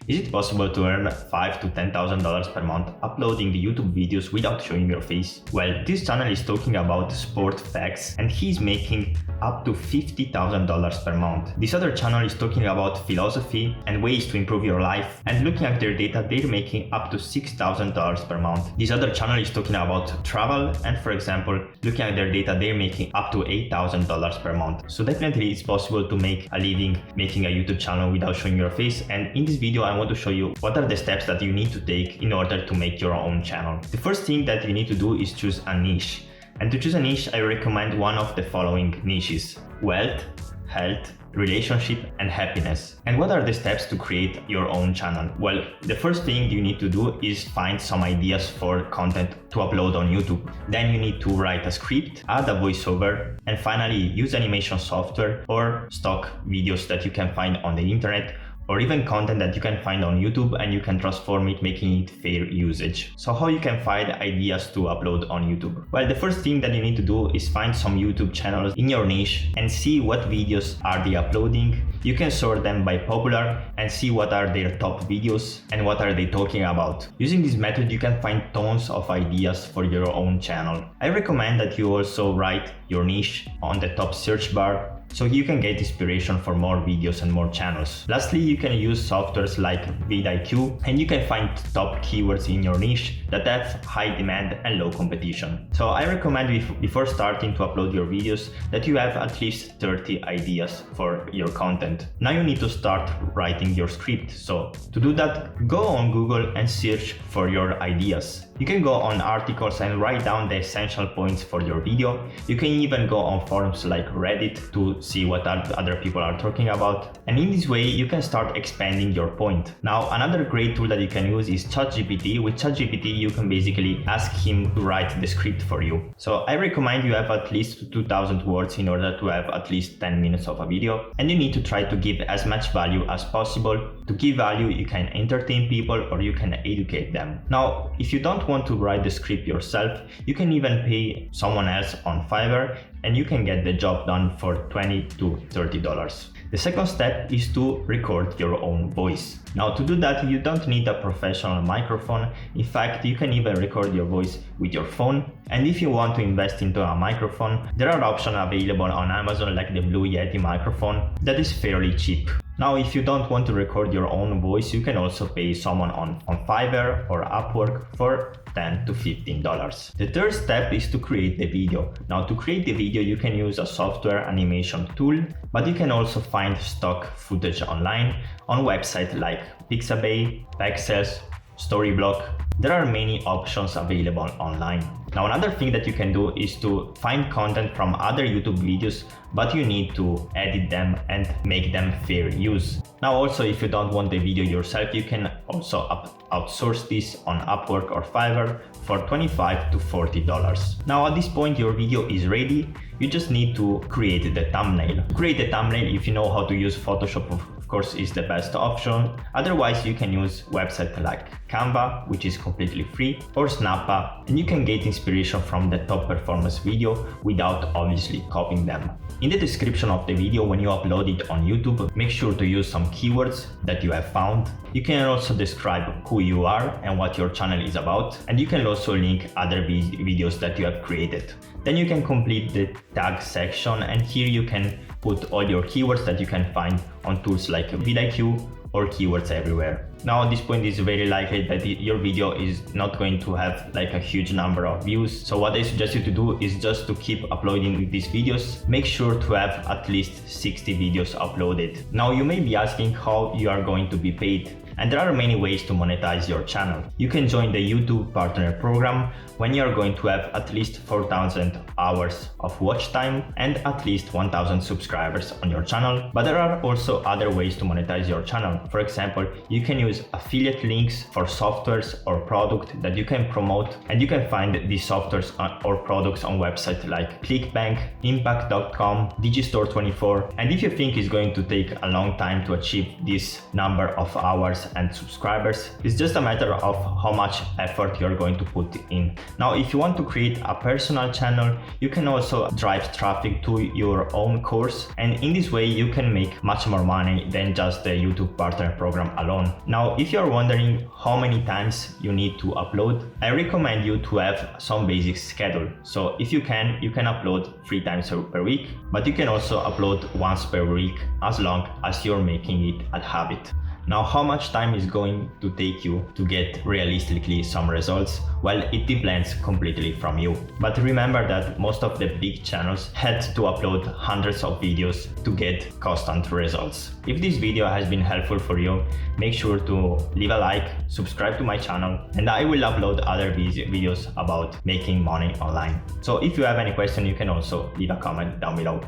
Is it possible to earn $5,000 to $10,000 per month uploading the YouTube videos without showing your face? Well, this channel is talking about sport facts and he's making up to $50,000 per month. This other channel is talking about philosophy and ways to improve your life, and looking at their data, they're making up to $6,000 per month. This other channel is talking about travel, and for example, looking at their data, they're making up to $8,000 per month. So definitely it's possible to make a living making a YouTube channel without showing your face, and in this video I want to show you what are the steps that you need to take in order to make your own channel. The first thing that you need to do is choose a niche. And to choose a niche, I recommend one of the following niches: wealth, health, relationship, and happiness. And what are the steps to create your own channel? Well, the first thing you need to do is find some ideas for content to upload on YouTube. Then you need to write a script, add a voiceover, and finally use animation software or stock videos that you can find on the internet, or even content that you can find on YouTube, and you can transform it, making it fair usage. So how you can find ideas to upload on YouTube? Well, the first thing that you need to do is find some YouTube channels in your niche and see what videos are they uploading. You can sort them by popular and see what are their top videos and what are they talking about. Using this method, you can find tons of ideas for your own channel. I recommend that you also write your niche on the top search bar, so you can get inspiration for more videos and more channels. Lastly, you can use softwares like vidIQ, and you can find top keywords in your niche that have high demand and low competition. So I recommend before starting to upload your videos that you have at least 30 ideas for your content. Now you need to start writing your script. So to do that, go on Google and search for your ideas. You can go on articles and write down the essential points for your video. You can even go on forums like Reddit to see what other people are talking about. And in this way, you can start expanding your point. Now, another great tool that you can use is ChatGPT. With ChatGPT, you can basically ask him to write the script for you. So I recommend you have at least 2,000 words in order to have at least 10 minutes of a video. And you need to try to give as much value as possible. To give value, you can entertain people or you can educate them. Now, if you don't want to write the script yourself, you can even pay someone else on Fiverr, and you can get the job done for $20 to $30. The second step is to record your own voice. Now, to do that, you don't need a professional microphone. In fact, you can even record your voice with your phone. And if you want to invest into a microphone, there are options available on Amazon like the Blue Yeti microphone that is fairly cheap. Now, if you don't want to record your own voice, you can also pay someone on Fiverr or Upwork for $10 to $15. The third step is to create the video. Now, to create the video, you can use a software animation tool, but you can also find stock footage online on websites like Pixabay, Pexels, Storyblock. There are many options available online. Now, another thing that you can do is to find content from other YouTube videos, but you need to edit them and make them fair use. Now, also, if you don't want the video yourself, you can also outsource this on Upwork or Fiverr for $25 to $40. Now, at this point, your video is ready. You just need to create the thumbnail. To create the thumbnail, if you know how to use Photoshop, of course, is the best option. Otherwise, you can use websites like Canva, which is completely free, or Snappa, and you can get inspiration from the top performance video without obviously copying them. In the description of the video, when you upload it on YouTube, make sure to use some keywords that you have found. You can also describe who you are and what your channel is about, and you can also link other videos that you have created. Then you can complete the tag section, and here you can put all your keywords that you can find on tools like vidIQ or Keywords Everywhere. Now, at this point, it's very likely that your video is not going to have like a huge number of views. So what I suggest you to do is just to keep uploading these videos. Make sure to have at least 60 videos uploaded. Now, you may be asking how you are going to be paid. And there are many ways to monetize your channel. You can join the YouTube Partner Program when you are going to have at least 4,000 hours of watch time and at least 1,000 subscribers on your channel. But there are also other ways to monetize your channel. For example, you can use affiliate links for softwares or products that you can promote, and you can find these softwares or products on websites like ClickBank, Impact.com, Digistore24. And if you think it's going to take a long time to achieve this number of hours followers and subscribers. It's just a matter of how much effort you're going to put in. Now, if you want to create a personal channel, you can also drive traffic to your own course, and in this way you can make much more money than just the YouTube partner program alone. Now, if you're wondering how many times you need to upload, I recommend you to have some basic schedule. So if you can upload 3 times per week, but you can also upload once per week as long as you're making it a habit. Now, how much time is going to take you to get realistically some results? Well, it depends completely from you. But remember that most of the big channels had to upload hundreds of videos to get constant results. If this video has been helpful for you, make sure to leave a like, subscribe to my channel, and I will upload other videos about making money online. So if you have any question, you can also leave a comment down below.